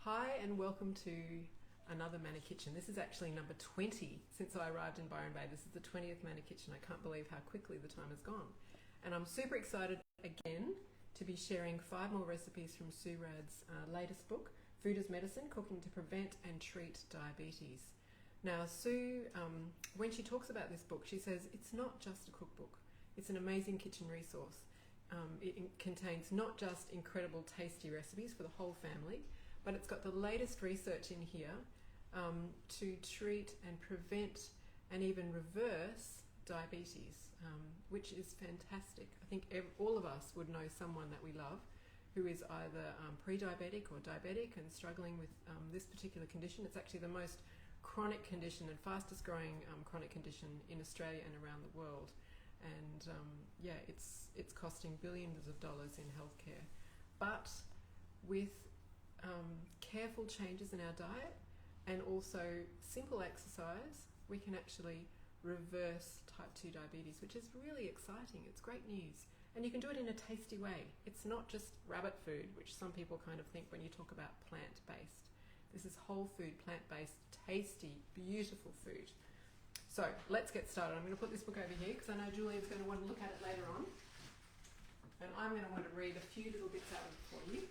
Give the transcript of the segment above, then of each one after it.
Hi and welcome to another Manna Kitchen. This is actually number 20 since I arrived in Byron Bay. This is the 20th Manna Kitchen. I can't believe how quickly the time has gone. And I'm super excited again to be sharing 5 more recipes from Sue Radd's latest book, Food as Medicine, Cooking to Prevent and Treat Diabetes. Now Sue, when she talks about this book, she says it's not just a cookbook. It's an amazing kitchen resource. It contains not just incredible tasty recipes for the whole family, but it's got the latest research in here to treat and prevent and even reverse diabetes, which is fantastic. I think all of us would know someone that we love who is either pre-diabetic or diabetic and struggling with this particular condition. It's actually the most chronic condition and fastest growing chronic condition in Australia and around the world. And yeah, it's costing billions of dollars in healthcare. But with careful changes in our diet and also simple exercise, we can actually reverse type 2 diabetes, which is really exciting. It's great news. And you can do it in a tasty way. It's not just rabbit food, which some people kind of think when you talk about plant-based. This is whole food, plant-based, tasty, beautiful food. So let's get started. I'm going to put this book over here because I know Julian's going to want to look at it later on. And I'm going to want to read a few little bits out of it for you.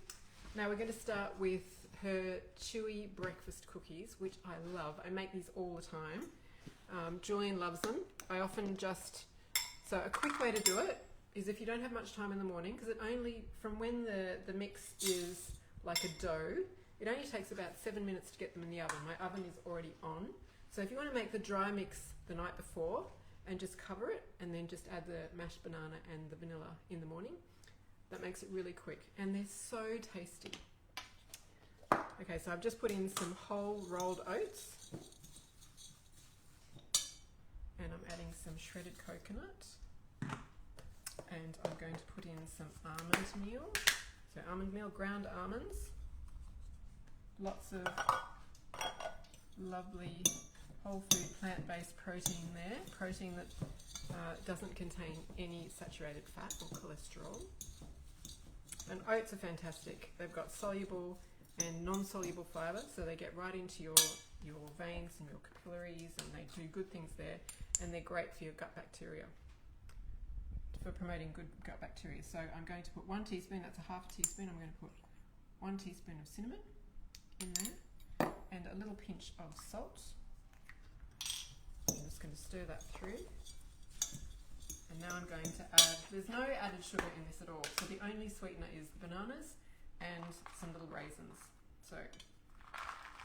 Now we're going to start with her Chewy breakfast cookies, which I love. I make these all the time. Julian loves them. I often so a quick way to do it is if you don't have much time in the morning, because it only, from when the mix is like a dough, it only takes about 7 minutes to get them in the oven. My oven is already on. So if you want to make the dry mix the night before and just cover it and then just add the mashed banana and the vanilla in the morning, that makes it really quick. And they're so tasty. Okay, so I've just put in some whole rolled oats and I'm adding some shredded coconut and I'm going to put in some almond meal. So almond meal, ground almonds, lots of lovely whole food plant-based protein there, protein that doesn't contain any saturated fat or cholesterol. And oats are fantastic. They've got soluble and non-soluble fibre, so they get right into your veins and your capillaries, and they do good things there, and they're great for your gut bacteria, for promoting good gut bacteria. So I'm going to put 1 teaspoon, that's a half a teaspoon, I'm going to put 1 teaspoon of cinnamon in there, and a little pinch of salt. I'm just going to stir that through. And now I'm going to add, there's no added sugar in this at all, so the only sweetener is the bananas and some little raisins. So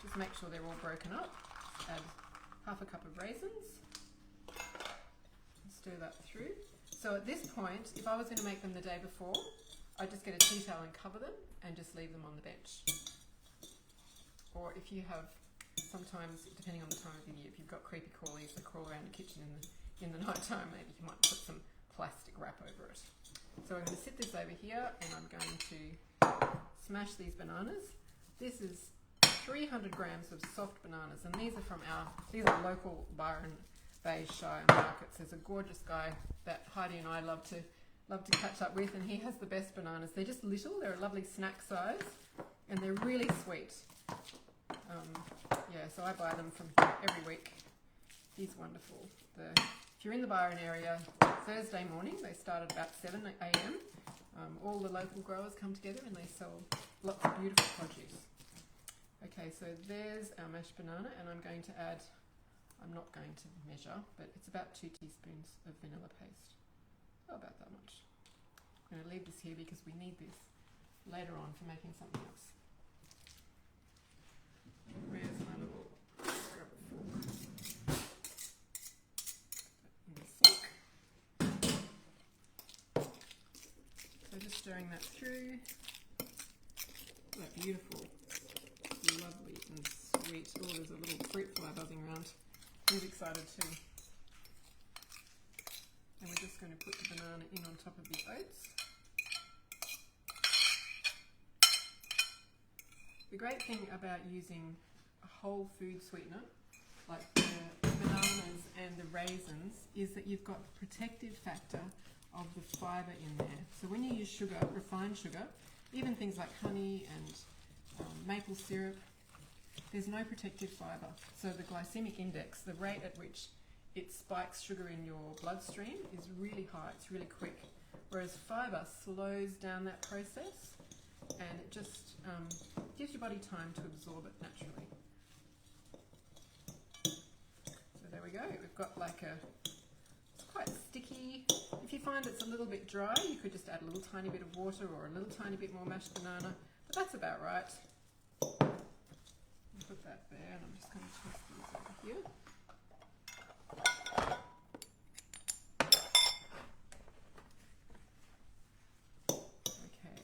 just make sure they're all broken up. Add half a cup of raisins, stir that through. So at this point, if I was going to make them the day before, I'd just get a tea towel and cover them and just leave them on the bench. Or if you have, sometimes depending on the time of the year, if you've got creepy crawlies that crawl around the kitchen in the night time, maybe you might put some plastic wrap over it. So I'm going to sit this over here and I'm going to smash these bananas. This is 300 grams of soft bananas, and these are local Byron Bay Shire markets. There's a gorgeous guy that Heidi and I love to catch up with, and he has the best bananas. They're just little, they're a lovely snack size, and they're really sweet. Yeah, so I buy them from him every week. He's wonderful. If you're in the Byron area, Thursday morning, they start at about 7 a.m. All the local growers come together and they sell lots of beautiful produce. Okay, so there's our mashed banana, and I'm going to add, I'm not going to measure, but it's about 2 teaspoons of vanilla paste. Oh, about that much. I'm going to leave this here because we need this later on for making something else. Where's my little scrub fork? In the sink. So just stirring that through. That beautiful, lovely and sweet. Oh, there's a little fruit fly buzzing around. He's excited too. And we're just going to put the banana in on top of the oats. The great thing about using a whole food sweetener, like the bananas and the raisins, is that you've got the protective factor of the fibre in there. So when you use sugar, refined sugar, even things like honey and maple syrup. There's no protective fibre, so the glycemic index, the rate at which it spikes sugar in your bloodstream, is really high. It's really quick, whereas fibre slows down that process and it just gives your body time to absorb it naturally. So there we go. We've got like it's quite sticky. If you find it's a little bit dry, you could just add a little tiny bit of water or a little tiny bit more mashed banana, but that's about right. I'll put that there, and I'm just going to twist these over here. Okay.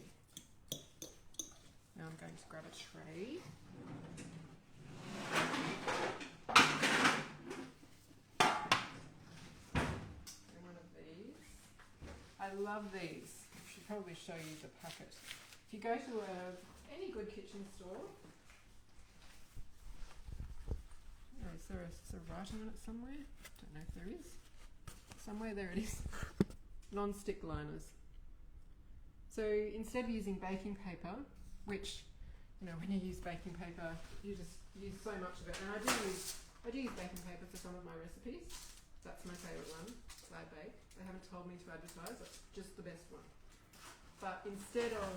Now I'm going to grab a tray. And one of these. I love these. I should probably show you the packet. If you go to any good kitchen store, is there a writing on it somewhere? Don't know if there is. Somewhere there it is. Non-stick liners. So instead of using baking paper, which, you know, when you use baking paper, you just use so much of it. And I do use baking paper for some of my recipes. That's my favourite one, I bake. They haven't told me to advertise, it's just the best one. But instead of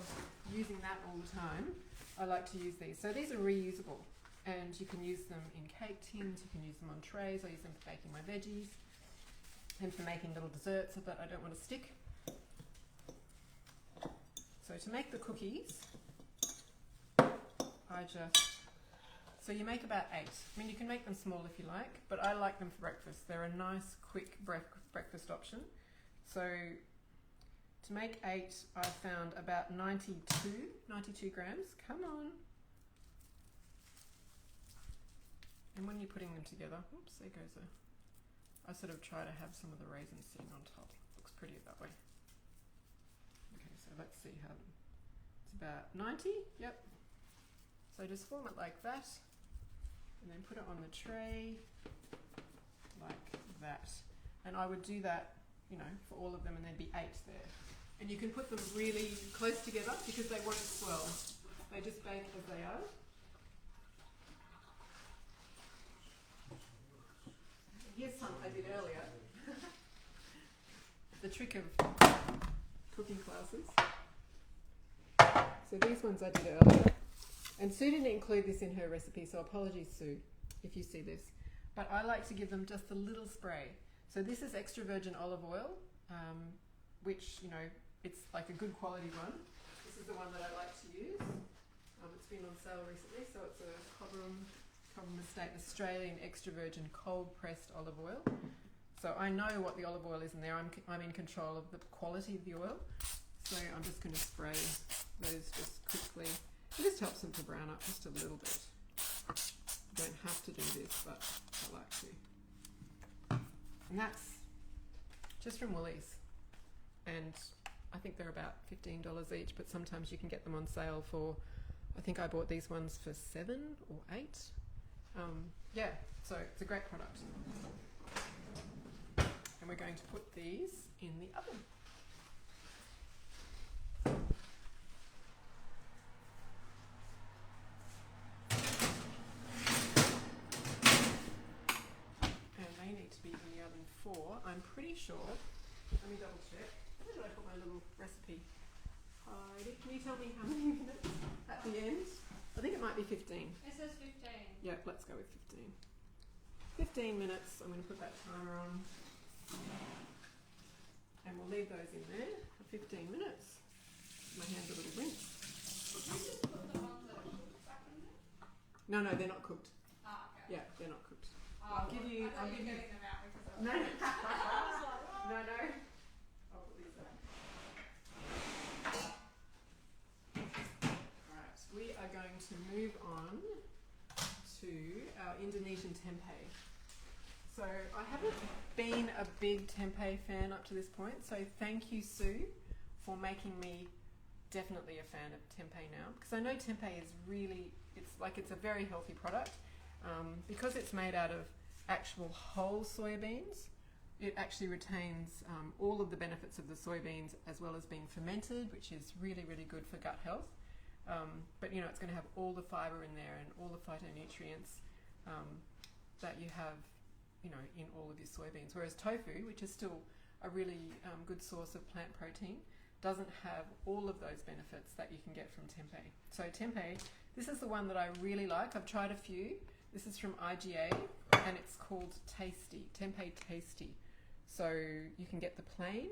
using that all the time, I like to use these. So these are reusable. And you can use them in cake tins, you can use them on trays. I use them for baking my veggies and for making little desserts that I don't want to stick. So to make the cookies, so you make about 8. I mean, you can make them small if you like, but I like them for breakfast. They're a nice, quick breakfast option. So to make 8, I found about 92 grams. Come on. And when you're putting them together, oops, there goes I sort of try to have some of the raisins sitting on top. Looks prettier that way. Okay, so let's see how, it's about 90, yep. So just form it like that, and then put it on the tray, like that. And I would do that, you know, for all of them, and there'd be 8 there. And you can put them really close together because they won't swell. They just bake as they are. Here's some I did earlier. The trick of cooking classes. So these ones I did earlier. And Sue didn't include this in her recipe, so apologies, Sue, if you see this. But I like to give them just a little spray. So this is extra virgin olive oil, which, you know, it's like a good quality one. This is the one that I like to use. It's been on sale recently, so it's a Cobram Estate Australian extra virgin cold pressed olive oil. So I know what the olive oil is in there. I'm in control of the quality of the oil. So I'm just going to spray those just quickly. It just helps them to brown up just a little bit. You don't have to do this, but I like to. And that's just from Woolies. And I think they're about $15 each, but sometimes you can get them on sale for, I think I bought these ones for $7 or $8. Yeah, so it's a great product. And we're going to put these in the oven. And they need to be in the oven for, I'm pretty sure, let me double check. Where did I put my little recipe? Heidi, can you tell me how many minutes at the end? I think it might be 15. It says 15. Yeah, let's go with 15. 15 minutes, I'm going to put that timer on. And we'll leave those in there for 15 minutes. My hand's a little rinse. Did you just put the ones that are cooked back in there? No, they're not cooked. Ah, okay. Yeah, they're not cooked. Oh, I'll give you... I thought you were getting them out because I was No. I was like, what? No. I'll put these up. Alright, we are going to move on to our Indonesian Tempeh. So I haven't been a big tempeh fan up to this point, so thank you, Sue, for making me definitely a fan of tempeh now, because I know tempeh is really, it's a very healthy product. Because it's made out of actual whole soybeans, it actually retains all of the benefits of the soybeans, as well as being fermented, which is really, really good for gut health. But you know, it's going to have all the fibre in there and all the phytonutrients that you have, you know, in all of your soybeans. Whereas tofu, which is still a really good source of plant protein, doesn't have all of those benefits that you can get from tempeh. So tempeh, this is the one that I really like. I've tried a few. This is from IGA and it's called Tasty, Tempeh Tasty. So you can get the plain,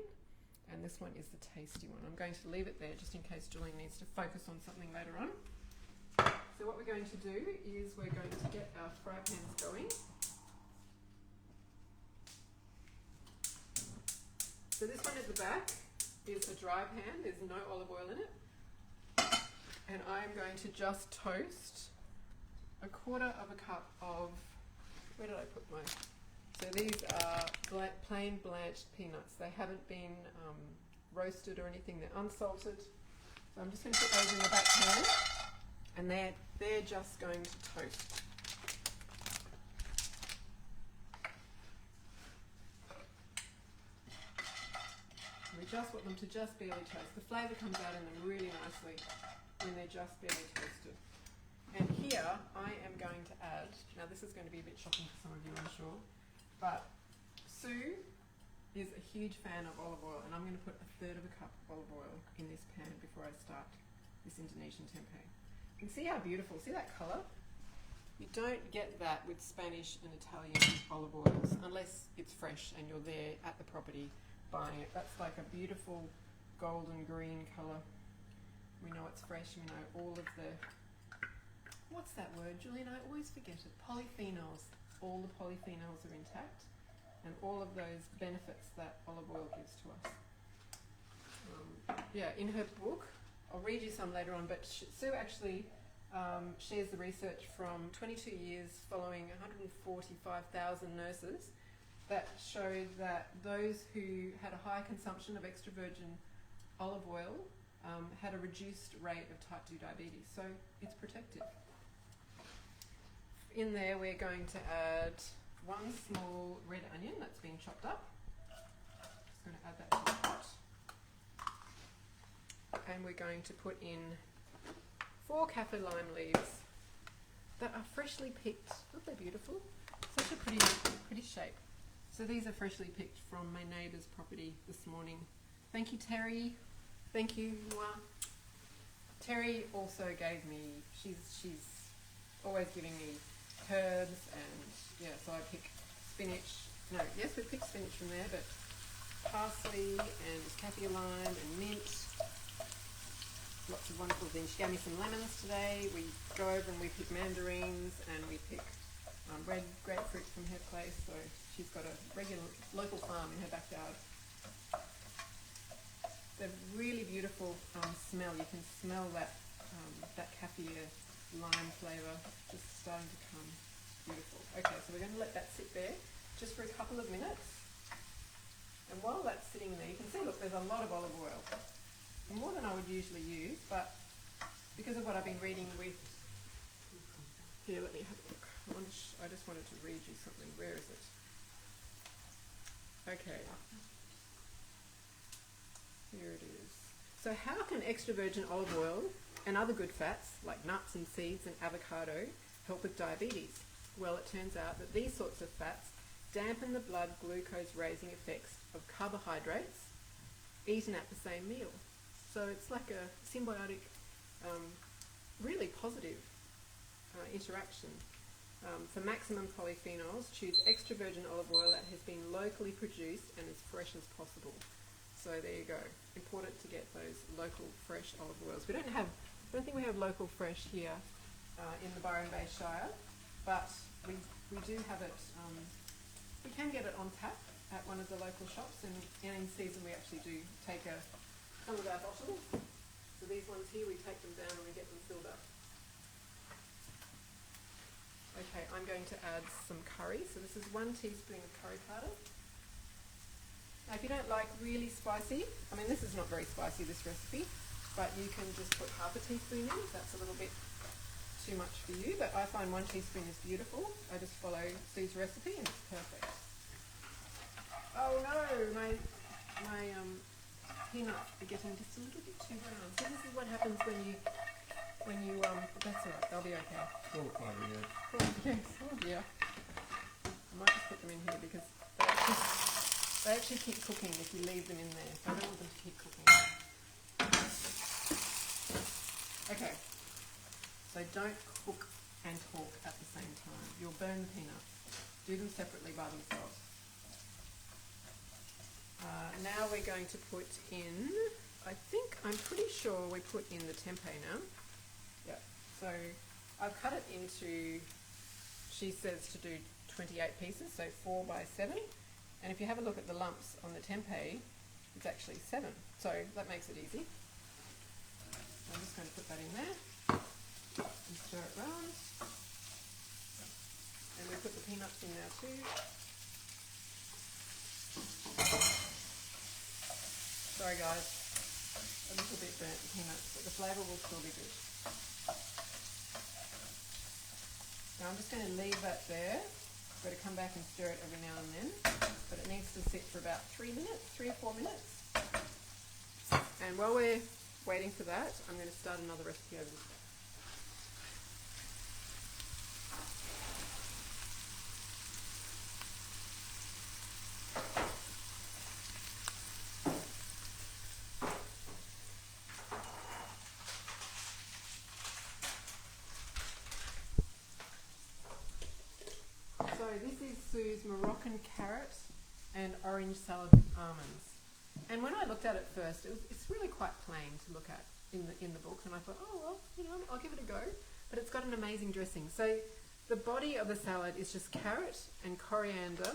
and this one is the tasty one. I'm going to leave it there just in case Julian needs to focus on something later on. So what we're going to do is we're going to get our fry pans going. So this one at the back is a dry pan, there's no olive oil in it. And I'm going to just toast 1/4 of a cup of, where did I put my, so these are plain blanched peanuts. They haven't been roasted or anything, they're unsalted. So I'm just going to put those in the back pan, and they're just going to toast. We just want them to just barely toast. The flavour comes out in them really nicely when they're just barely toasted. And here I am going to add, now this is going to be a bit shocking for some of you, I'm sure, but Sue is a huge fan of olive oil, and I'm going to put 1/3 of a cup of olive oil in this pan before I start this Indonesian tempeh. You can see how beautiful, see that colour? You don't get that with Spanish and Italian olive oils unless it's fresh and you're there at the property buying it. That's like a beautiful golden green colour. We know it's fresh, we know all of the, what's that word, Julian? I always forget it. Polyphenols. All the polyphenols are intact, and all of those benefits that olive oil gives to us. Yeah, in her book, I'll read you some later on, but Sue actually shares the research from 22 years following 145,000 nurses that showed that those who had a high consumption of extra virgin olive oil had a reduced rate of type 2 diabetes, so it's protective. In there we're going to add 1 small red onion that's been chopped up. Just going to add that to the pot. And we're going to put in 4 kaffir lime leaves that are freshly picked. Aren't they beautiful? Such a pretty shape. So these are freshly picked from my neighbour's property this morning. Thank you, Terry. Thank you, Noah. Terry also gave me, she's always giving me herbs, and yeah, so I pick spinach. No, yes, we picked spinach from there, but parsley and kaffir lime and mint. Lots of wonderful things. She gave me some lemons today. We go over and we pick mandarins, and we pick red grapefruit from her place. So she's got a regular local farm in her backyard. They're really beautiful smell. You can smell that that kaffir lime flavour just starting to come. Beautiful. Okay, so we're going to let that sit there just for a couple of minutes. And while that's sitting there, you can see, look, there's a lot of olive oil. More than I would usually use, but because of what I've been reading with... Here, let me have a look. I just wanted to read you something. Where is it? Okay. Here it is. So how can extra virgin olive oil and other good fats, like nuts and seeds and avocado, help with diabetes? Well, it turns out that these sorts of fats dampen the blood glucose raising effects of carbohydrates eaten at the same meal. So it's like a symbiotic, really positive interaction. For maximum polyphenols, choose extra virgin olive oil that has been locally produced and as fresh as possible. So there you go. Important to get those local fresh olive oils. I don't think we have local fresh here in the Byron Bay Shire, but we do have it. We can get it on tap at one of the local shops, and in season we actually do take some of our bottles. So these ones here, we take them down and we get them filled up. Okay, I'm going to add some curry. So this is 1 teaspoon of curry powder. Now, if you don't like really spicy, I mean, this is not very spicy, this recipe, but you can just put 1/2 teaspoon in if that's a little bit too much for you, but I find 1 teaspoon is beautiful. I just follow Sue's recipe and it's perfect. Oh no, my peanuts are getting just a little bit too brown. So this is what happens when you when you that's all right. They'll be okay. Fall apart again. Yes. Oh dear. I might just put them in here because they actually keep cooking if you leave them in there. So I don't want them to keep cooking. Okay. So don't cook and talk at the same time. You'll burn the peanuts. Do them separately by themselves. Now we're going to put in, I'm pretty sure we put in the tempeh now. Yeah. So I've cut it into, she says to do 28 pieces, so 4 by 7. And if you have a look at the lumps on the tempeh, it's actually 7. So that makes it easy. I'm just going to put that in there and stir it round. And we put the peanuts in now too. Sorry guys, a little bit burnt the peanuts, but the flavour will still be good. Now I'm just going to leave that there. I've got to come back and stir it every now and then, but it needs to sit for about 3 or 4 minutes. And while we're waiting for that, I'm going to start another recipe over this. So this is Sue's Moroccan carrot and orange salad with almonds. And when I looked at it first, it's really quite plain to look at in the books, and I thought, oh well, I'll give it a go. But it's got an amazing dressing. So the body of the salad is just carrot and coriander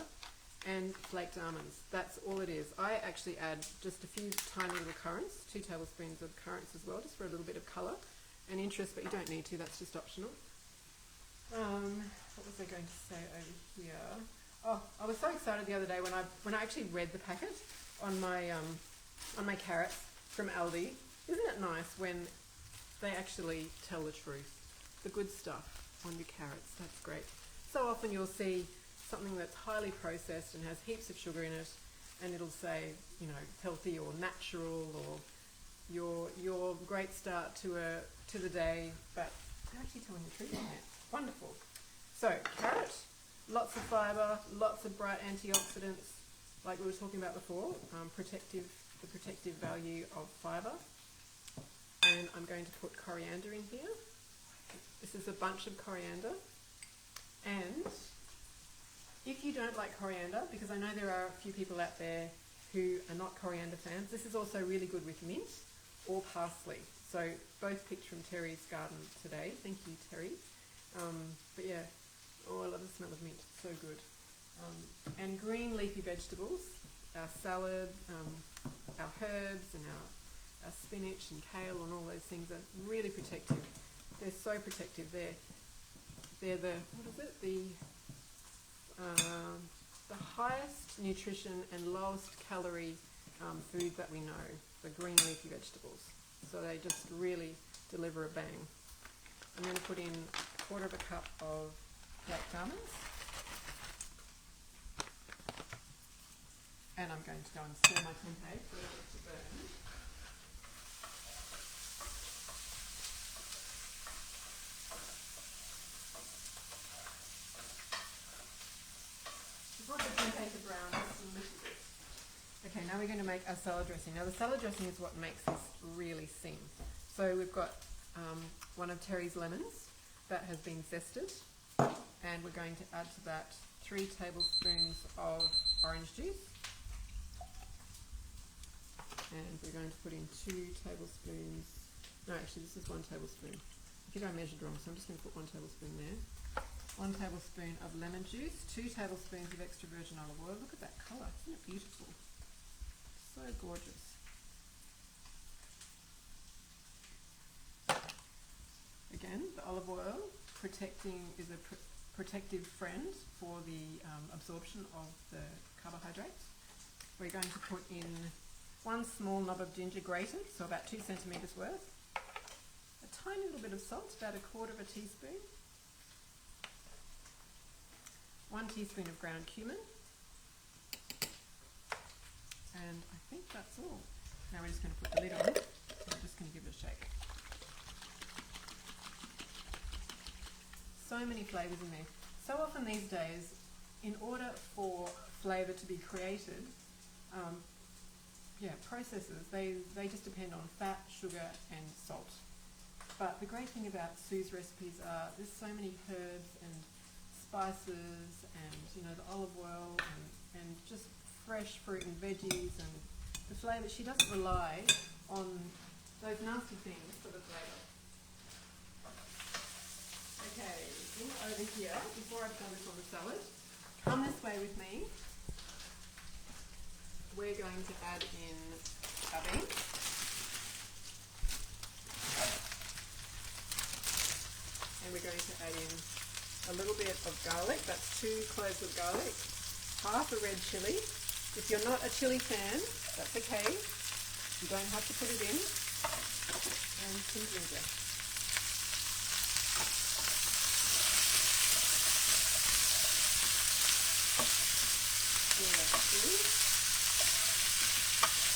and flaked almonds. That's all it is. I actually add just a few tiny little currants, 2 tablespoons of currants as well, just for a little bit of colour and interest, but you don't need to, that's just optional. What was I going to say over here? Oh, I was so excited the other day when I actually read the packet on my carrots from Aldi. Isn't it nice when they actually tell the truth? The good stuff on your carrots, that's great. So often you'll see something that's highly processed and has heaps of sugar in it, and it'll say, healthy or natural or your great start to the day, but they're actually telling the truth in it. Wonderful. So carrot, lots of fibre, lots of bright antioxidants, like we were talking about before, the protective value of fibre. And I'm going to put coriander in here. This is a bunch of coriander. And if you don't like coriander, because I know there are a few people out there who are not coriander fans, this is also really good with mint or parsley. So both picked from Terry's garden today. Thank you, Terry. But yeah, I love the smell of mint. So good. And green leafy vegetables, our salad, our herbs and our spinach and kale and all those things are really protective. They're so protective. They're the, the highest nutrition and lowest calorie food that we know, the green leafy vegetables. So they just really deliver a bang. I'm going to put in 1/4 cup of flaked almonds. And I'm going to go and stir my tempeh for it to burn. Just want the tempeh to brown just a little bit. Okay, now we're going to make our salad dressing. Now the salad dressing is what makes this really sing. So we've got one of Terry's lemons that has been zested, and we're going to add to that 3 tablespoons of orange juice, and we're going to put in 2 tablespoons, no actually this is 1 tablespoon. I think I measured wrong, so I'm just going to put 1 tablespoon there. 1 tablespoon of lemon juice, 2 tablespoons of extra virgin olive oil. Look at that colour, isn't it beautiful? So gorgeous. Again, the olive oil is a protective friend for the absorption of the carbohydrates. We're going to put in 1 small knob of ginger grated, so about 2 centimetres worth. A tiny little bit of salt, about 1/4 teaspoon. 1 teaspoon of ground cumin. And I think that's all. Now we're just going to put the lid on. I'm just going to give it a shake. so many flavours in there. So often these days, in order for flavour to be created, processors, they just depend on fat, sugar and salt. But the great thing about Sue's recipes are there's so many herbs and spices and, you know, the olive oil and just fresh fruit and veggies and the flavour. She doesn't rely on those nasty things for the flavour. Okay, over here, before I've done this on the salad, come this way with me. We're going to add in our beans. And we're going to add in a little bit of garlic. That's 2 cloves of garlic, half a red chilli. If you're not a chilli fan, that's okay. You don't have to put it in. And some ginger. Stir that through.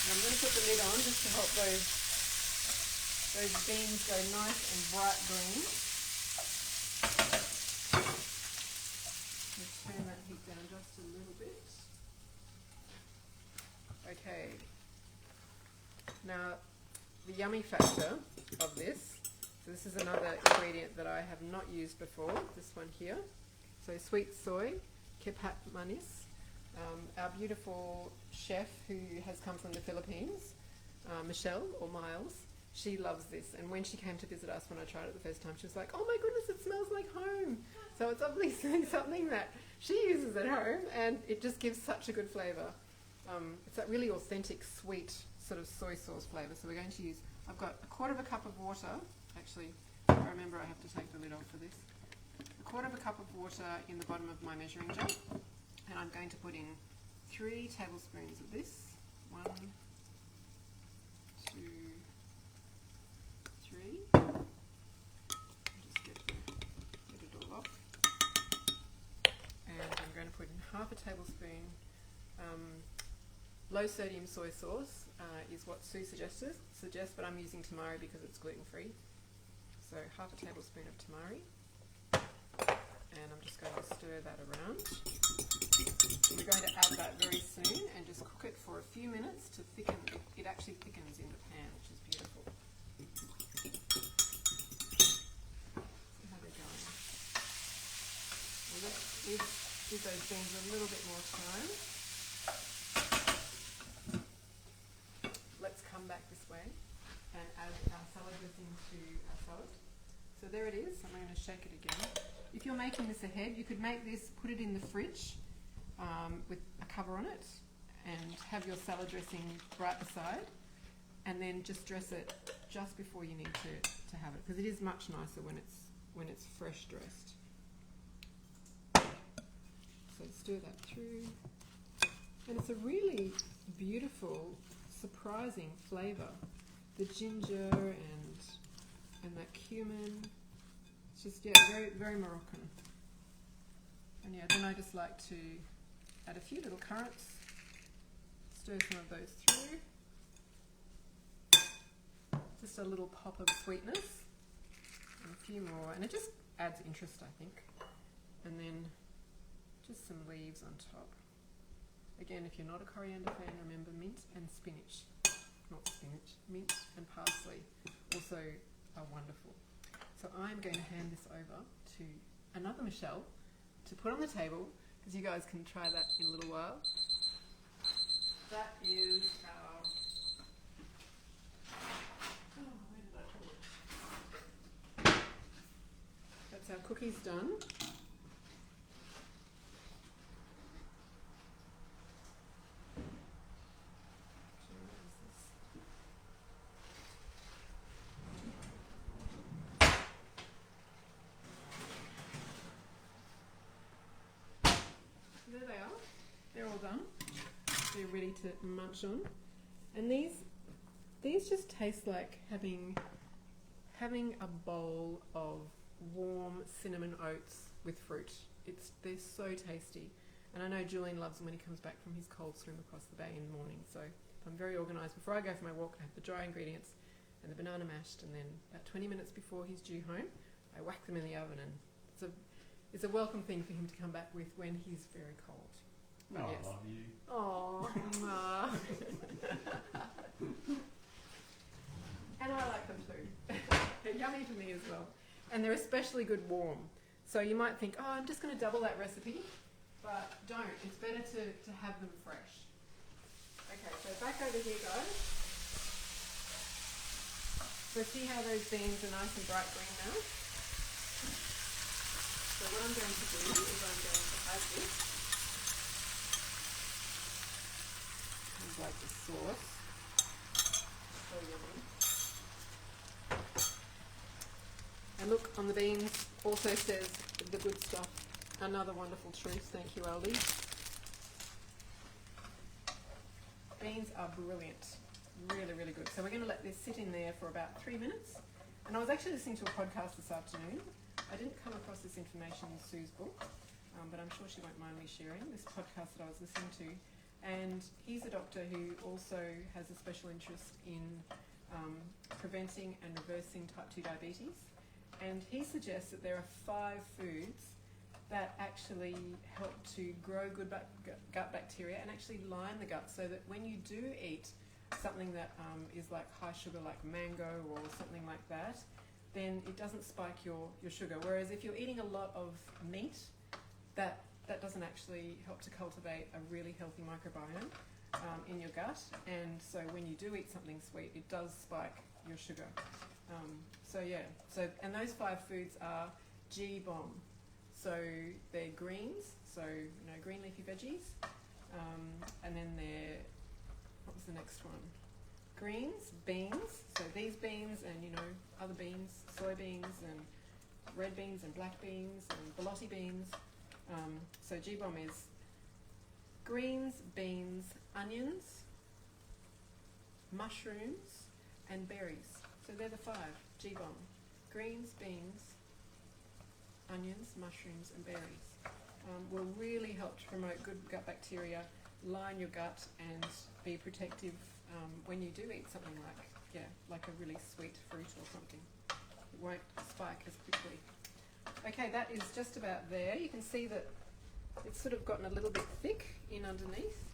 And I'm going to put the lid on just to help those beans go nice and bright green. Turn that heat down just a little bit. Okay. Now, the yummy factor of this, so this is another ingredient that I have not used before, this one here. So sweet soy, kepat manis. Our beautiful chef who has come from the Philippines, Michelle or Miles, she loves this. And when she came to visit us when I tried it the first time, she was like, oh my goodness, it smells like home. So it's obviously something that she uses at home and it just gives such a good flavour. It's that really authentic, sweet sort of soy sauce flavour. So we're going to use, I've got 1/4 cup of water. Actually, I remember I have to take the lid off for this. 1/4 cup of water in the bottom of my measuring jar. And I'm going to put in 3 tablespoons of this. 1, 2, 3. Just get it all off. And I'm going to put in half a tablespoon. Low sodium soy sauce is what Sue suggests, but I'm using tamari because it's gluten-free. So half a tablespoon of tamari. And I'm just going to stir that around. We're going to add that very soon and just cook it for a few minutes to thicken. It actually thickens in the pan, which is beautiful. See how they're going. Well, let's give those beans a little bit more time. Let's come back this way and add our salad dressing to our salad. So there it is. I'm going to shake it again. If you're making this ahead, you could make this, put it in the fridge with a cover on it and have your salad dressing right beside and then just dress it just before you need to have it, because it is much nicer when it's fresh dressed. So stir that through. And it's a really beautiful, surprising flavour. The ginger and that cumin. It's just, yeah, very, very Moroccan. And yeah, then I just like to add a few little currants, stir some of those through. Just a little pop of sweetness, and a few more, and it just adds interest, I think. And then just some leaves on top. Again, if you're not a coriander fan, remember mint and spinach. Not spinach, mint and parsley also are wonderful. So I'm going to hand this over to another Michelle to put on the table, because you guys can try that in a little while. That is our... Oh, where did I put it? That's our cookies done. There they are. They're all done. They're ready to munch on. And these just taste like having a bowl of warm cinnamon oats with fruit. They're so tasty. And I know Julian loves them when he comes back from his cold swim across the bay in the morning. So I'm very organised. Before I go for my walk, I have the dry ingredients and the banana mashed, and then about 20 minutes before he's due home, I whack them in the oven and it's a welcome thing for him to come back with when he's very cold. Oh, Yes. I love you. Oh, Ma. And I like them too. They're yummy for me as well. And they're especially good warm. So you might think, oh, I'm just going to double that recipe. But don't. It's better to have them fresh. Okay, so back over here, guys. So see how those beans are nice and bright green now? So what I'm going to do is I'm going to add this. Like the sauce. So yummy. And look, on the beans also says the good stuff. Another wonderful truth. Thank you, Aldi. Beans are brilliant. Really, really good. So we're going to let this sit in there for about 3 minutes. And I was actually listening to a podcast this afternoon. I didn't come across this information in Sue's book, but I'm sure she won't mind me sharing this podcast that I was listening to. And he's a doctor who also has a special interest in preventing and reversing type 2 diabetes. And he suggests that there are 5 foods that actually help to grow good gut bacteria and actually line the gut, so that when you do eat something that is like high sugar, like mango or something like that, then it doesn't spike your sugar. Whereas if you're eating a lot of meat, that doesn't actually help to cultivate a really healthy microbiome in your gut. And so when you do eat something sweet, it does spike your sugar. And those 5 foods are G-bomb. So they're greens, so green leafy veggies, and then they're, what was the next one? Greens, beans. So these beans and other beans, soybeans and red beans and black beans and borlotti beans. So G-bomb is greens, beans, onions, mushrooms, and berries. So they're the 5. G-bomb: greens, beans, onions, mushrooms, and berries. Will really help to promote good gut bacteria, line your gut, and be protective when you do eat something like a really sweet fruit or something. It won't spike as quickly. Okay, that is just about there. You can see that it's sort of gotten a little bit thick in underneath.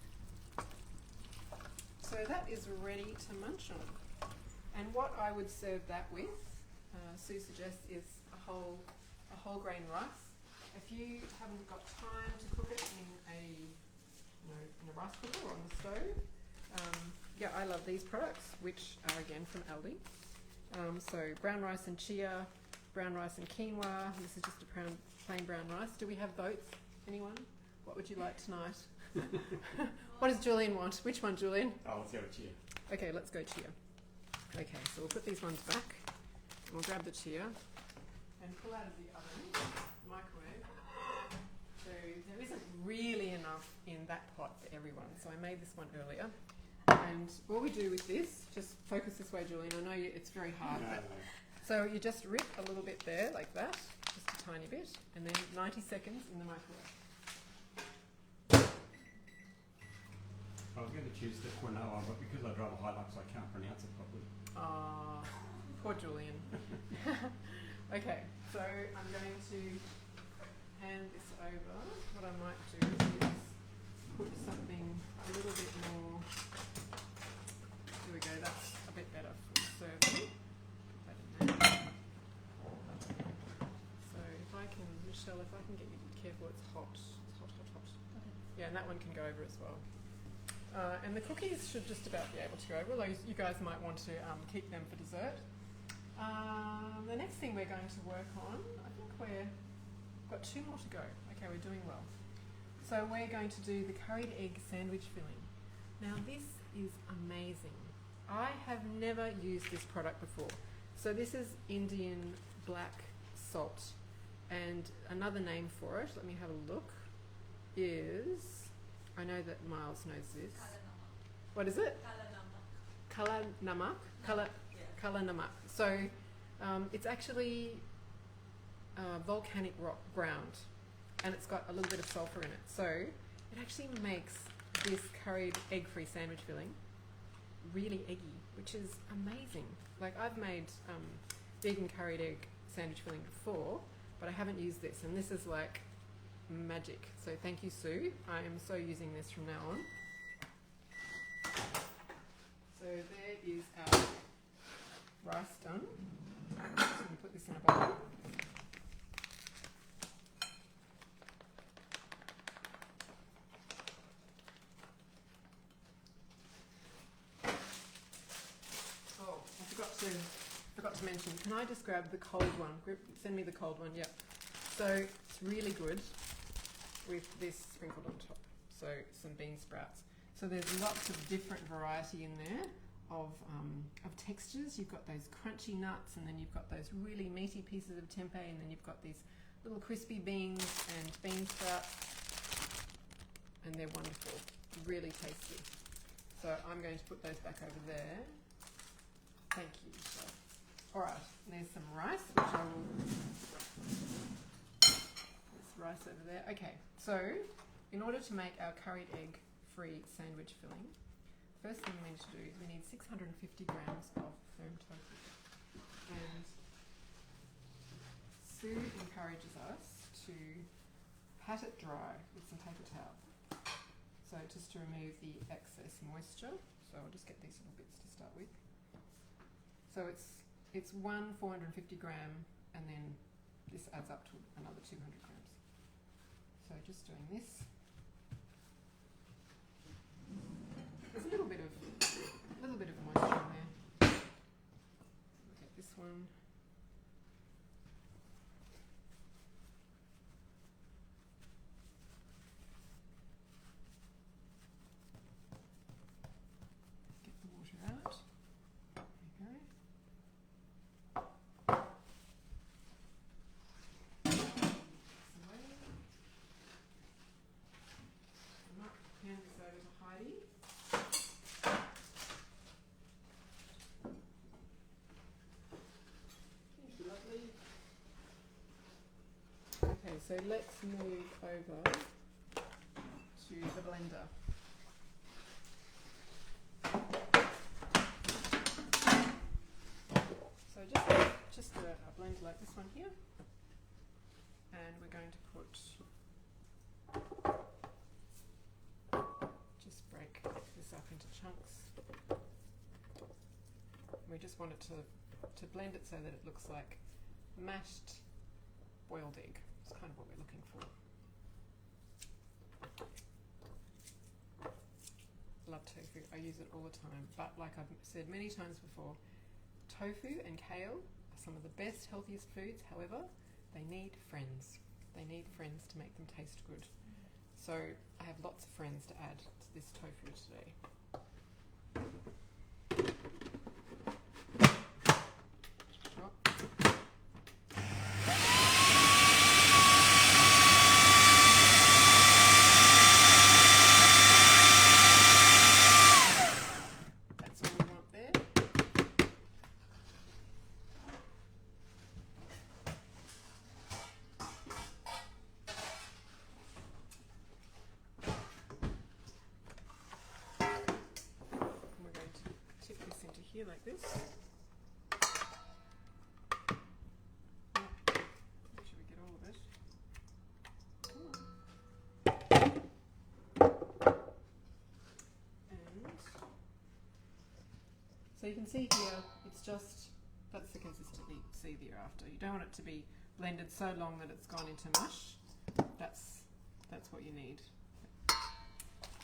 So that is ready to munch on. And what I would serve that with, Sue suggests, is a whole grain rice. If you haven't got time to cook it in a rice cooker or on the stove, I love these products, which are again from Aldi. So brown rice and chia, brown rice and quinoa. This is just a plain brown rice. Do we have both? Anyone? What would you like tonight? What does Julian want? Which one, Julian? Oh, let's go with chia. Okay, let's go chia. Okay, so we'll put these ones back. We'll grab the chia and pull out of the oven, microwave. So there isn't really enough in that pot for everyone, so I made this one earlier. And what we do with this, just focus this way, Julian. I know it's very hard. No. So you just rip a little bit there, like that, just a tiny bit, and then 90 seconds in the microwave. I was going to choose the quinoa, but because I drive a Hilux, I can't pronounce it properly. Poor Julian. Okay, so I'm going to hand this over. What I might do is put something a little bit more. Here we go, that's a bit better for serving. Put that in there. So if I can, Michelle, if I can get you to be careful, it's hot. It's hot, hot, hot. Yeah, and that one can go over as well. And the cookies should just about be able to go over, although you guys might want to keep them for dessert. The next thing we're going to work on, I think we've got 2 more to go. Okay, we're doing well. So we're going to do the curried egg sandwich filling. Now this is amazing. I have never used this product before. So this is Indian black salt, and another name for it, let me have a look, is, I know that Miles knows this. What is it? Kala namak. Kala namak. So it's actually volcanic rock ground, and it's got a little bit of sulfur in it. So it actually makes this curried egg-free sandwich filling really eggy, which is amazing. Like, I've made vegan curried egg sandwich filling before, but I haven't used this, and this is like magic. So thank you, Sue. I am so using this from now on. So there is our rice done. I'm just going to put this in a bowl. Oh, I forgot to mention, can I just grab the cold one? Send me the cold one, yep. So it's really good with this sprinkled on top. So some bean sprouts. So there's lots of different variety in there of textures. You've got those crunchy nuts, and then you've got those really meaty pieces of tempeh, and then you've got these little crispy beans and bean sprouts, and they're wonderful, really tasty. So I'm going to put those back over there. Thank you. So, all right, there's some rice, which I will. There's rice over there. Okay, so in order to make our curried egg free sandwich filling, first thing we need to do is we need 650 grams of firm tofu. And Sue encourages us to pat it dry with some paper towel. So just to remove the excess moisture. So I'll just get these little bits to start with. So it's one 450 gram, and then this adds up to another 200 grams. So just doing this. There's a little bit of moisture in there. Look at this one. Get the water out. There you go. I might hand this over to Heidi. Okay, so let's move over to the blender. So just a blender like this one here, and we're going to put, just break this up into chunks. We just want it to blend it so that it looks like mashed boiled egg. It's kind of what we're looking for. Love tofu. I use it all the time. But like I've said many times before, tofu and kale are some of the best, healthiest foods. However, they need friends. They need friends to make them taste good. So I have lots of friends to add to this tofu today. Here like this. Make sure we get all of it. And so you can see here, it's just, that's the consistency you're after. You don't want it to be blended so long that it's gone into mush. That's what you need.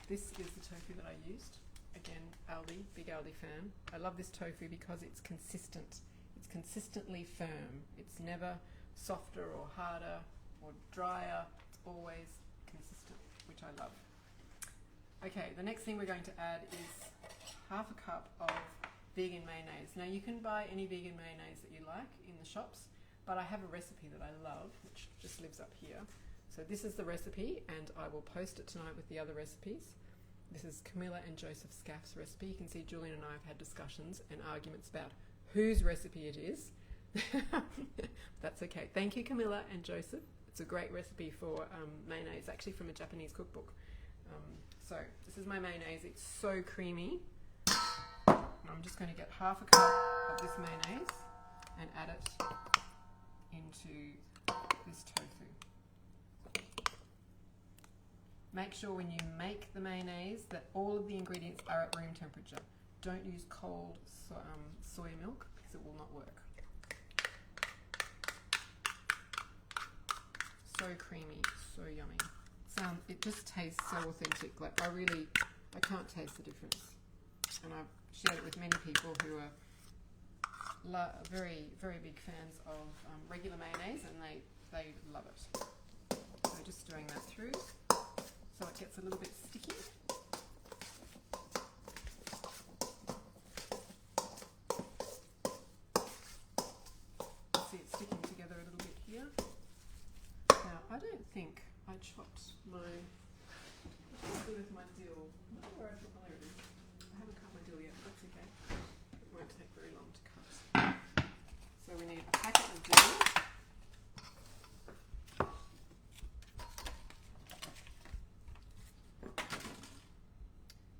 This is the tofu that I used. Again, Aldi, big Aldi fan. I love this tofu because it's consistent. It's consistently firm. It's never softer or harder or drier. It's always consistent, which I love. Okay, the next thing we're going to add is half a cup of vegan mayonnaise. Now you can buy any vegan mayonnaise that you like in the shops, but I have a recipe that I love, which just lives up here. So this is the recipe, and I will post it tonight with the other recipes. This is Camilla and Joseph Scaff's recipe. You can see Julian and I have had discussions and arguments about whose recipe it is. That's okay. Thank you, Camilla and Joseph. It's a great recipe for mayonnaise, actually from a Japanese cookbook. So this is my mayonnaise. It's so creamy. I'm just going to get half a cup of this mayonnaise and add it into this tofu. Make sure when you make the mayonnaise that all of the ingredients are at room temperature. Don't use cold soy milk because it will not work. So creamy, so yummy. It just tastes so authentic. Like I can't taste the difference. And I've shared it with many people who are very, very big fans of regular mayonnaise, and they love it. So just stirring that through so it gets a little bit sticky. See it sticking together a little bit here. Now I don't think I chopped my. What's to do with my dill? I don't know where I put. Oh, there it is. I haven't cut my dill yet, but that's okay. It won't take very long to cut. So we need a packet of dill.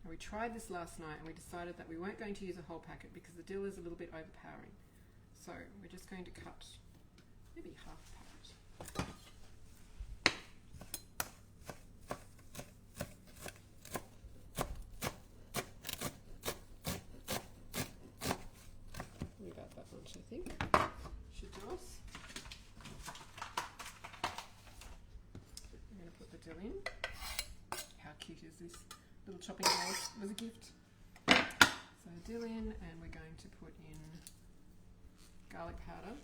Now we tried this last night and we decided that we weren't going to use a whole packet because the dill is a little bit overpowering. So we're just going to cut maybe half a packet. About that much, I think. Should do us. I'm going to put the dill in. How cute is this? Little chopping board was a gift. So dill in, and we're going to put in garlic powder,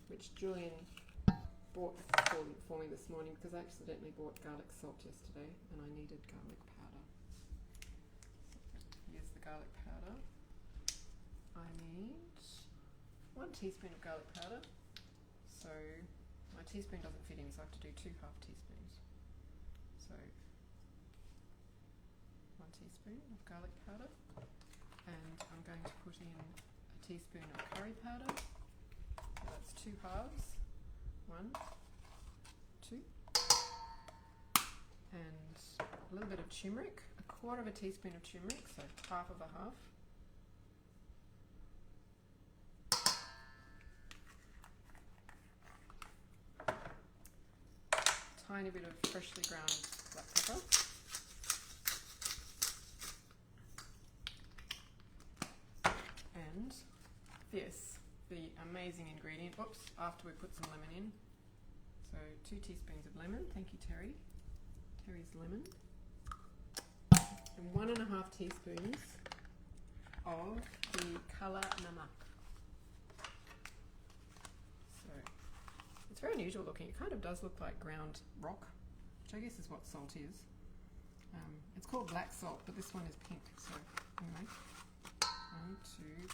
which Julian bought for me this morning because I accidentally bought garlic salt yesterday and I needed garlic powder. So here's the garlic powder. I need 1 teaspoon of garlic powder. So my teaspoon doesn't fit in, so I have to do 2 half teaspoons. So 1 teaspoon of garlic powder, and I'm going to put in a teaspoon of curry powder. So that's 2 halves. 1, 2, and a little bit of turmeric, 1/4 teaspoon of turmeric, so half of a half. Tiny bit of freshly ground black pepper. And this, the amazing ingredient. Oops, after we put some lemon in. So 2 teaspoons of lemon. Thank you, Terry. Terry's lemon. And 1.5 teaspoons of the Kala Namak. It's very unusual looking. It kind of does look like ground rock, which I guess is what salt is. It's called black salt, but this one is pink. So anyway, 1, 2,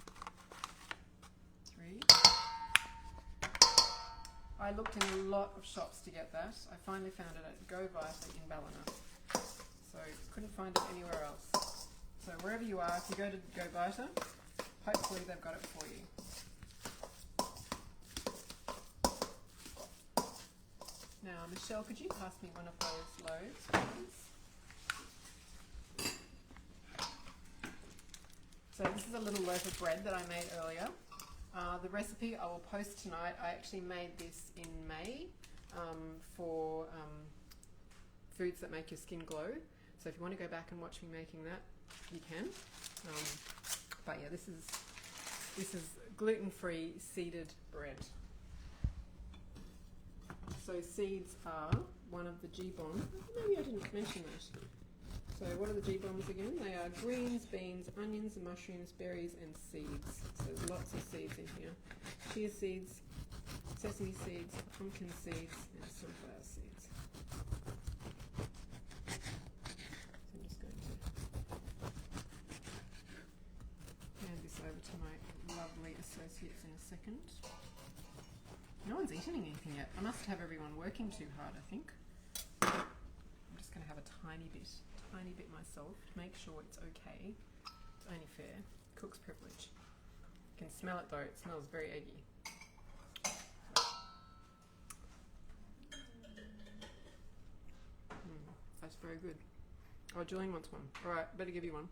3. I looked in a lot of shops to get that. I finally found it at Go Vita in Ballina. So couldn't find it anywhere else. So wherever you are, if you go to Go Vita, hopefully they've got it for you. Now, Michelle, could you pass me one of those loaves, please? So this is a little loaf of bread that I made earlier. The recipe I will post tonight. I actually made this in May for foods that make your skin glow. So if you want to go back and watch me making that, you can. But yeah, this is gluten-free seeded bread. So seeds are one of the G-bombs. Maybe I didn't mention that. So what are the G-bombs again? They are greens, beans, onions, mushrooms, berries, and seeds. So there's lots of seeds in here. Chia seeds, sesame seeds, pumpkin seeds, and sunflower seeds. So I'm just going to hand this over to my lovely associates in a second. No one's eating anything yet. I must have everyone working too hard, I think. I'm just going to have a tiny bit myself to make sure it's okay. It's only fair. Cook's privilege. You can smell it though. It smells very eggy. That's very good. Oh, Julian wants one. All right, better give you one.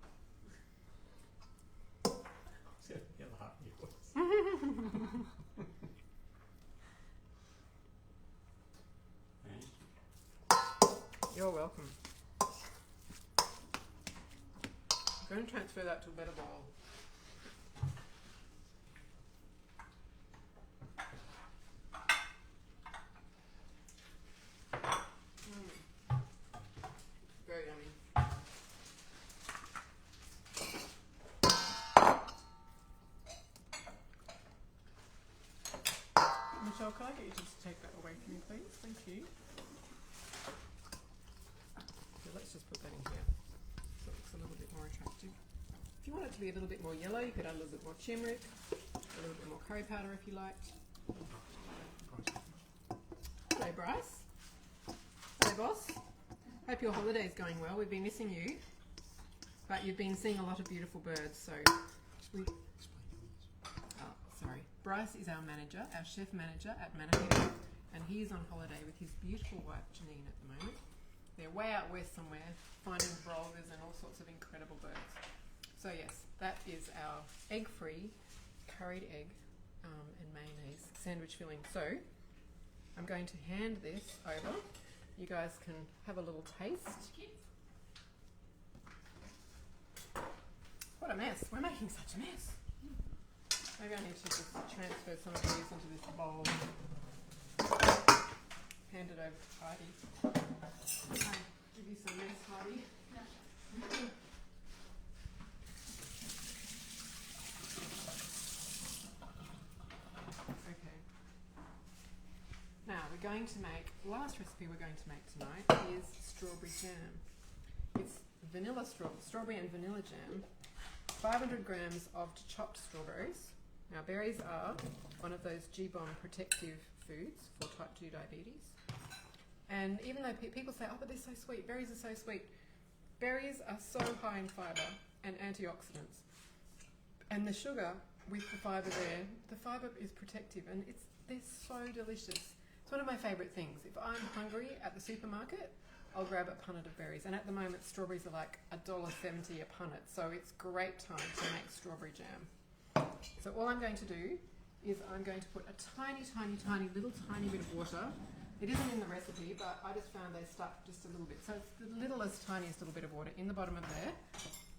You're welcome. I'm going to transfer that to a better bowl. Very yummy. Michelle, can I get you to just take that away from me, please? Thank you. So let's just put that in here so it looks a little bit more attractive. If you want it to be a little bit more yellow, you could add a little bit more turmeric, a little bit more curry powder if you liked. Hello, Bryce. Hello, boss. Hope your holiday's going well. We've been missing you, but you've been seeing a lot of beautiful birds, so we... Oh, sorry. Bryce is our manager, our chef manager at Manna, and he is on holiday with his beautiful wife Janine at the moment. They're way out west somewhere, finding brolgas and all sorts of incredible birds. So yes, that is our egg-free curried egg and mayonnaise sandwich filling. So I'm going to hand this over. You guys can have a little taste. What a mess. We're making such a mess. Maybe I need to just transfer some of these into this bowl. Hand it over to Heidi. Give you some mess, Heidi. Okay. Now we're going to make, the last recipe we're going to make tonight is strawberry jam. It's vanilla strawberry and vanilla jam. 500 grams of chopped strawberries. Now berries are one of those G-bomb protective foods for type 2 diabetes. And even though people say, oh, but they're so sweet, berries are so sweet. Berries are so high in fibre and antioxidants. And the sugar with the fibre there, the fibre is protective and they're so delicious. It's one of my favourite things. If I'm hungry at the supermarket, I'll grab a punnet of berries. And at the moment, strawberries are like $1.70 a punnet. So it's great time to make strawberry jam. So all I'm going to do is I'm going to put a tiny bit of water. It isn't in the recipe, but I just found they stuck just a little bit. So it's the littlest, tiniest little bit of water in the bottom of there.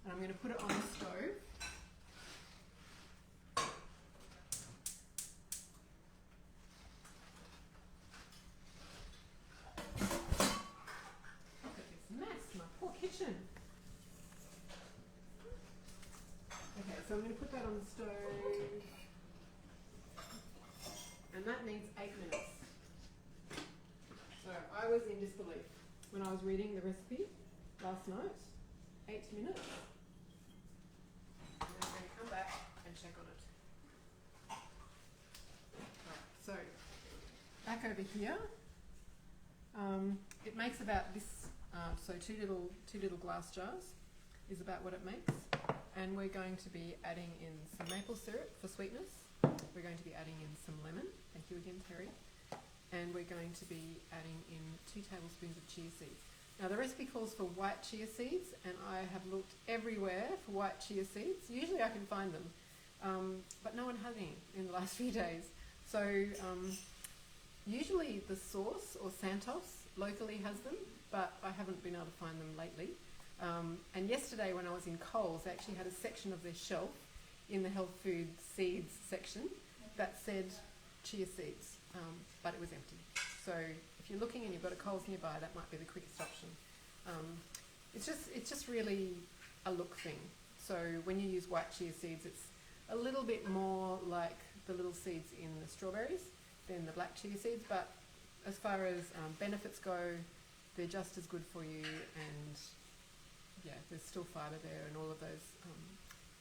And I'm going to put it on the stove. Look at this mess, my poor kitchen. Okay, so I'm going to put that on the stove. And that needs 8 minutes. So I was in disbelief when I was reading the recipe last night. 8 minutes. And then I'm going to come back and check on it. Right, so back over here. It makes about this. So two little glass jars is about what it makes. And we're going to be adding in some maple syrup for sweetness. We're going to be adding in some lemon. Thank you again, Terry. And we're going to be adding in 2 tablespoons of chia seeds. Now the recipe calls for white chia seeds, and I have looked everywhere for white chia seeds. Usually I can find them, but no one has any in the last few days. So usually the Source or Santos locally has them, but I haven't been able to find them lately. And yesterday when I was in Coles, they actually had a section of their shelf in the health food seeds section that said chia seeds, but it was empty. So if you're looking and you've got a Coles nearby, that might be the quickest option. It's just really a look thing. So when you use white chia seeds, it's a little bit more like the little seeds in the strawberries than the black chia seeds, but as far as benefits go, they're just as good for you, and yeah, there's still fibre there and all of those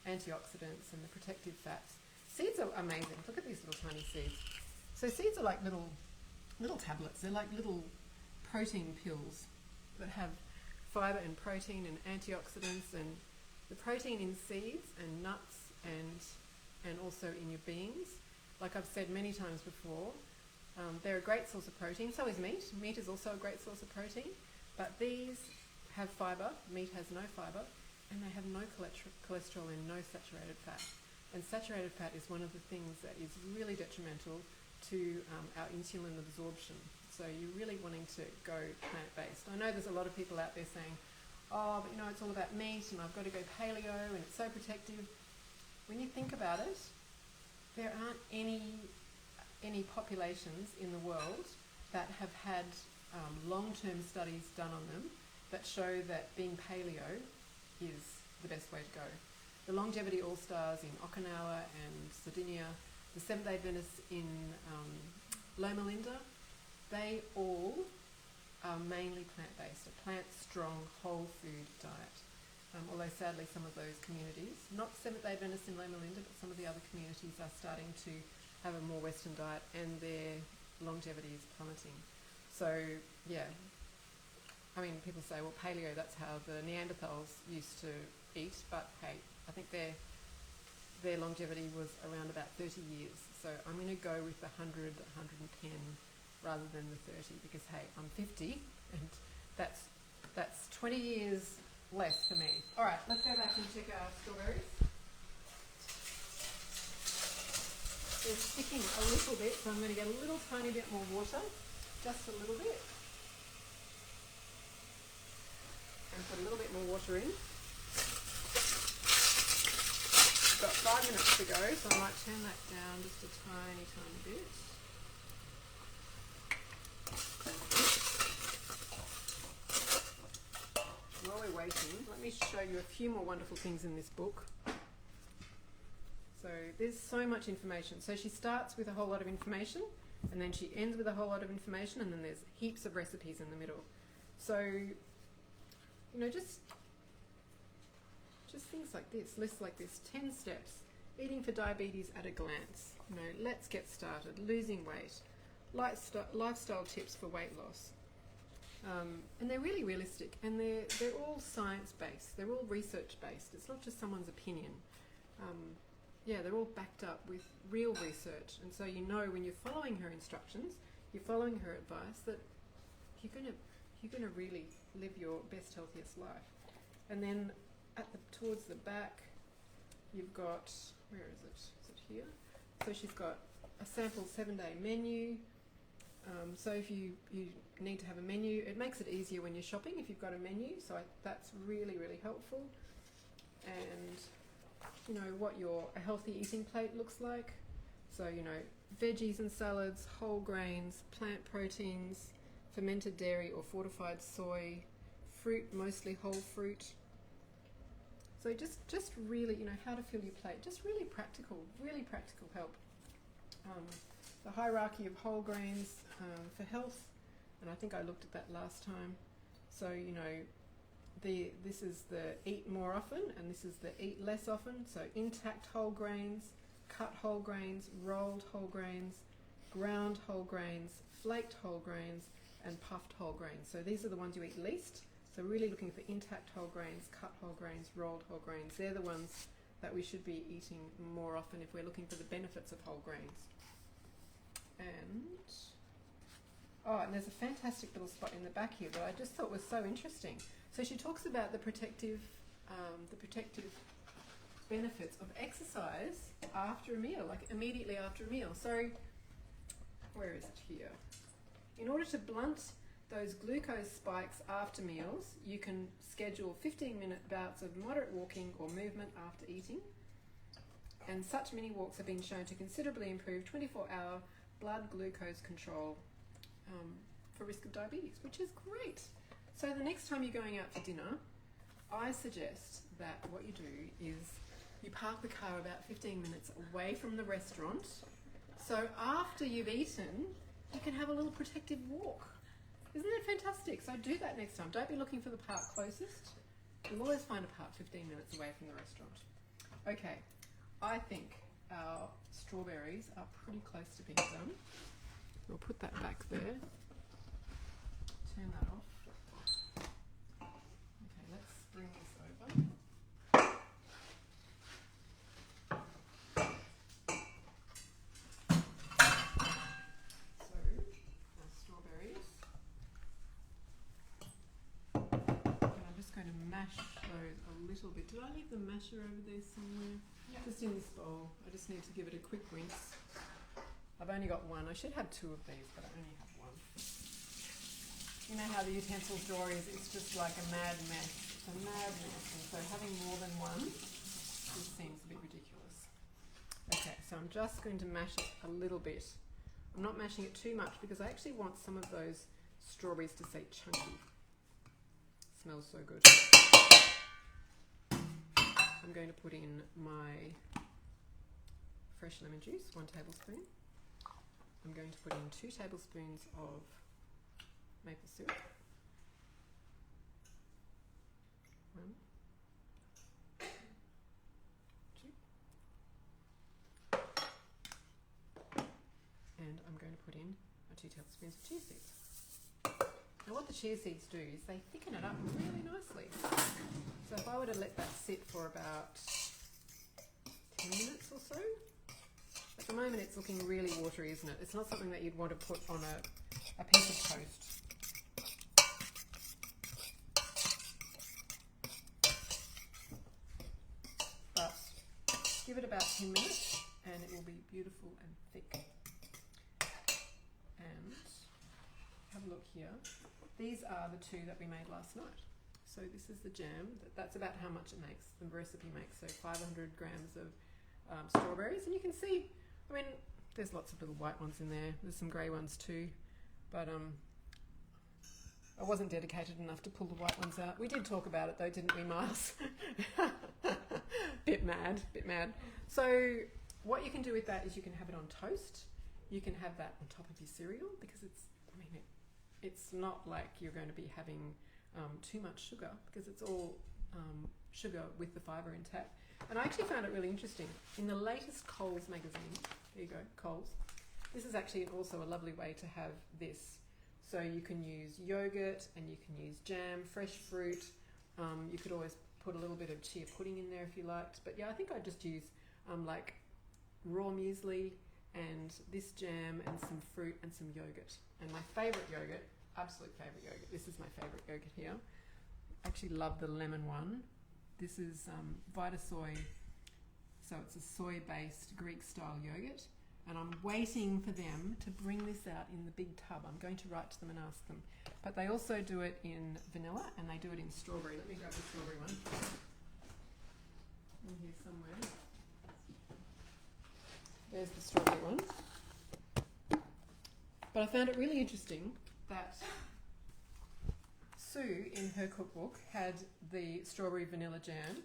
antioxidants and the protective fats. Seeds are amazing. Look at these little tiny seeds. So seeds are like little tablets. They're like little protein pills that have fibre and protein and antioxidants, and the protein in seeds and nuts and also in your beans. Like I've said many times before, they're a great source of protein. So is meat. Meat is also a great source of protein, but these have fibre. Meat has no fibre, and they have no cholesterol and no saturated fat. And saturated fat is one of the things that is really detrimental to our insulin absorption. So you're really wanting to go plant-based. I know there's a lot of people out there saying, oh, but it's all about meat and I've got to go paleo and it's so protective. When you think about it, there aren't any populations in the world that have had long-term studies done on them that show that being paleo is the best way to go. The longevity all-stars in Okinawa and Sardinia, the Seventh-day Adventists in Loma Linda, they all are mainly plant-based, a plant-strong, whole food diet. Although sadly some of those communities, not Seventh-day Adventists in Loma Linda, but some of the other communities are starting to have a more Western diet and their longevity is plummeting. So, yeah, I mean, people say, well, paleo, that's how the Neanderthals used to eat, but hey, I think their longevity was around about 30 years. So I'm going to go with the 100, 110 rather than the 30 because, hey, I'm 50 and that's 20 years less for me. All right, let's go back and check our strawberries. They're sticking a little bit, so I'm going to get a little tiny bit more water, just a little bit. And put a little bit more water in. We've got 5 minutes to go, so I might turn that down just a tiny, tiny bit. While we're waiting, let me show you a few more wonderful things in this book. So there's so much information. So she starts with a whole lot of information, and then she ends with a whole lot of information, and then there's heaps of recipes in the middle. So, just things like this, lists like this, 10 steps, eating for diabetes at a glance, let's get started, losing weight, lifestyle tips for weight loss. And they're really realistic, and they're all science-based, they're all research-based, it's not just someone's opinion. They're all backed up with real research, and so when you're following her instructions, you're following her advice, that you're going to really live your best, healthiest life. And then towards the back, you've got, where is it? Is it here? So she's got a sample 7-day menu. So if you need to have a menu, it makes it easier when you're shopping if you've got a menu. So that's really, really helpful. And what a healthy eating plate looks like. So veggies and salads, whole grains, plant proteins, fermented dairy or fortified soy, fruit, mostly whole fruit. So just really, how to fill your plate, just really practical help. The hierarchy of whole grains for health, and I think I looked at that last time. So, this is the eat more often, and this is the eat less often. So intact whole grains, cut whole grains, rolled whole grains, ground whole grains, flaked whole grains, and puffed whole grains. So these are the ones you eat least. So really looking for intact whole grains, cut whole grains, rolled whole grains. They're the ones that we should be eating more often if we're looking for the benefits of whole grains. And there's a fantastic little spot in the back here that I just thought was so interesting. So she talks about the protective benefits of exercise after a meal, like immediately after a meal. So where is it here? In order to blunt those glucose spikes after meals, you can schedule 15-minute bouts of moderate walking or movement after eating. And such mini walks have been shown to considerably improve 24-hour blood glucose control for risk of diabetes, which is great. So the next time you're going out for dinner, I suggest that what you do is you park the car about 15 minutes away from the restaurant. So after you've eaten, you can have a little protective walk. Isn't that fantastic? So do that next time. Don't be looking for the park closest. You'll always find a park 15 minutes away from the restaurant. Okay, I think our strawberries are pretty close to being done. We'll put that back there. Turn that off. Okay, let's bring this over. So, our strawberries. And I'm just going to mash those a little bit. Did I leave the masher over there somewhere? Yeah. Just in this bowl. I just need to give it a quick rinse. I've only got one. I should have two of these, but I only have one. You know how the utensils drawer is, it's just like a mad mess. It's a mad mess. And so having more than one just seems a bit ridiculous. Okay, so I'm just going to mash it a little bit. I'm not mashing it too much because I actually want some of those strawberries to stay chunky. Smells so good. I'm going to put in my fresh lemon juice, 1 tablespoon. I'm going to put in 2 tablespoons of maple syrup. 1, 2. And I'm going to put in my 2 tablespoons of chia seeds. Now what the chia seeds do is they thicken it up really nicely. So if I were to let that sit for about 10 minutes or so, at the moment it's looking really watery, isn't it? It's not something that you'd want to put on a piece of toast. But give it about 10 minutes and it will be beautiful and thick. And have a look here. These are the 2 that we made last night. So this is the jam. That's about how much it makes, the recipe makes. So 500 grams of strawberries. And you can see, I mean, there's lots of little white ones in there. There's some grey ones too. But I wasn't dedicated enough to pull the white ones out. We did talk about it though, didn't we, Miles? Bit mad. So what you can do with that is you can have it on toast. You can have that on top of your cereal because it's not like you're going to be having too much sugar because it's all sugar with the fibre intact. And I actually found it really interesting. In the latest Coles magazine, there you go, Coles, this is actually also a lovely way to have this. So you can use yogurt and you can use jam, fresh fruit. You could always put a little bit of chia pudding in there if you liked. But yeah, I think I'd just use like raw muesli and this jam and some fruit and some yogurt. And my favourite yogurt, absolute favourite yogurt, this is my favourite yogurt here. I actually love the lemon one. This is Vitasoy, so it's a soy-based Greek-style yogurt. And I'm waiting for them to bring this out in the big tub. I'm going to write to them and ask them. But they also do it in vanilla and they do it in strawberry. Let me grab the strawberry one. In here somewhere. There's the strawberry one. But I found it really interesting that Sue, in her cookbook, had the strawberry vanilla jam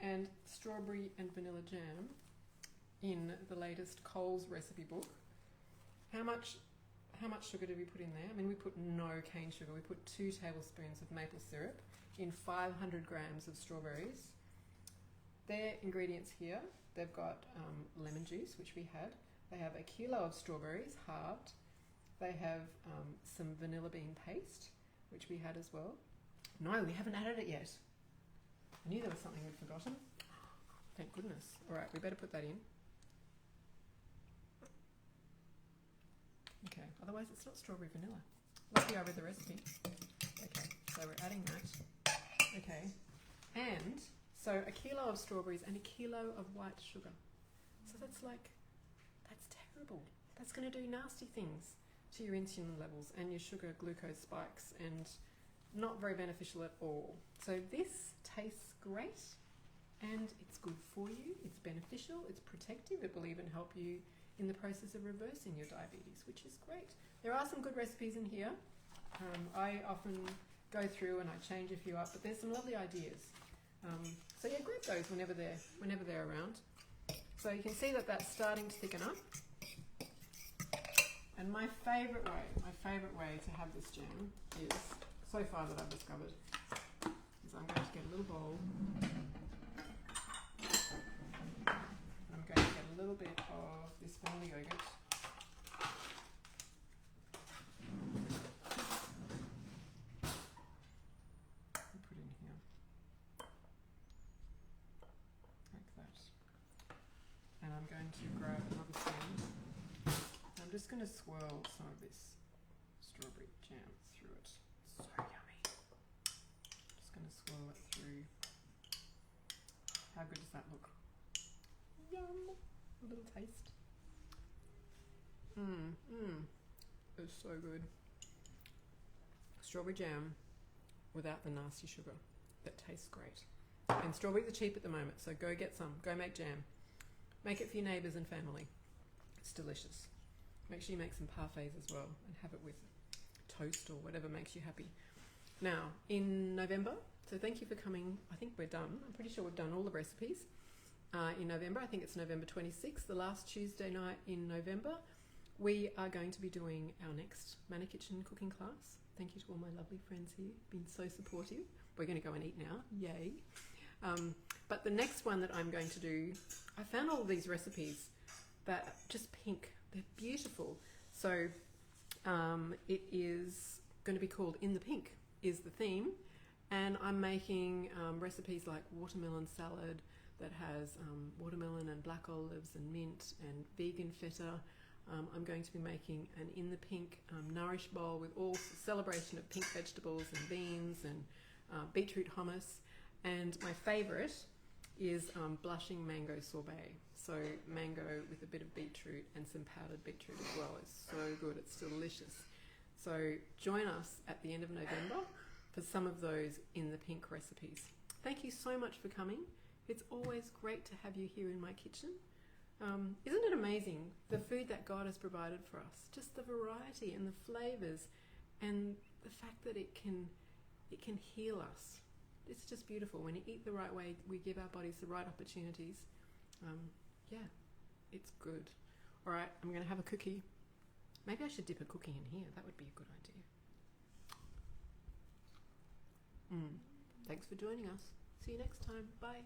and strawberry and vanilla jam in the latest Coles recipe book. How much sugar did we put in there? I mean, we put no cane sugar. We put 2 tablespoons of maple syrup in 500 grams of strawberries. Their ingredients here, they've got lemon juice, which we had. They have a kilo of strawberries, halved. They have some vanilla bean paste, which we had as well. No, we haven't added it yet. I knew there was something we'd forgotten. Thank goodness. All right, we better put that in. Okay, otherwise it's not strawberry vanilla. Lucky I read the recipe. Okay, so we're adding that. Okay, and so a kilo of strawberries and a kilo of white sugar. So that's terrible. That's going to do nasty things to your insulin levels and your sugar glucose spikes and not very beneficial at all. So this tastes great and it's good for you. It's beneficial, it's protective. It will even help you in the process of reversing your diabetes, which is great. There are some good recipes in here. I often go through and I change a few up, but there's some lovely ideas. So yeah, grab those whenever they're around. So you can see that that's starting to thicken up. And my favourite way to have this jam is, so far that I've discovered, is I'm going to get a little bowl. I'm going to get a little bit of this vanilla yogurt. And put in here. Like that. And I'm going to grab another spoon. I'm just going to swirl some of this strawberry jam through it. So yummy. Just going to swirl it through. How good does that look? Yum. A little taste. It's so good. strawberry jam without the nasty sugar that tastes great. And strawberries are cheap at the moment, so go get some. Go make jam. Make it for your neighbours and family. It's delicious. Make sure you make some parfaits as well and have it with toast or whatever makes you happy. Now, in November, so thank you for coming. I think we're done. I'm pretty sure we've done all the recipes. In November, I think it's November 26th, the last Tuesday night in November, we are going to be doing our next Manna Kitchen cooking class. Thank you to all my lovely friends here, been so supportive. We're going to go and eat now, yay. But the next one that I'm going to do, I found all of these recipes that are just pink. They're beautiful. So it is going to be called In the Pink is the theme. And I'm making recipes like watermelon salad that has watermelon and black olives and mint and vegan feta. I'm going to be making an In the Pink nourish bowl with all celebration of pink vegetables and beans and beetroot hummus. And my favourite is blushing mango sorbet. So mango with a bit of beetroot and some powdered beetroot as well. It's so good, it's delicious. So join us at the end of November for some of those In the Pink recipes. Thank you so much for coming. It's always great to have you here in my kitchen. Isn't it amazing, the food that God has provided for us? Just the variety and the flavours and the fact that it can heal us. It's just beautiful. When you eat the right way, we give our bodies the right opportunities. Yeah, it's good. All right, I'm going to have a cookie. Maybe I should dip a cookie in here. That would be a good idea. Thanks for joining us. See you next time. Bye.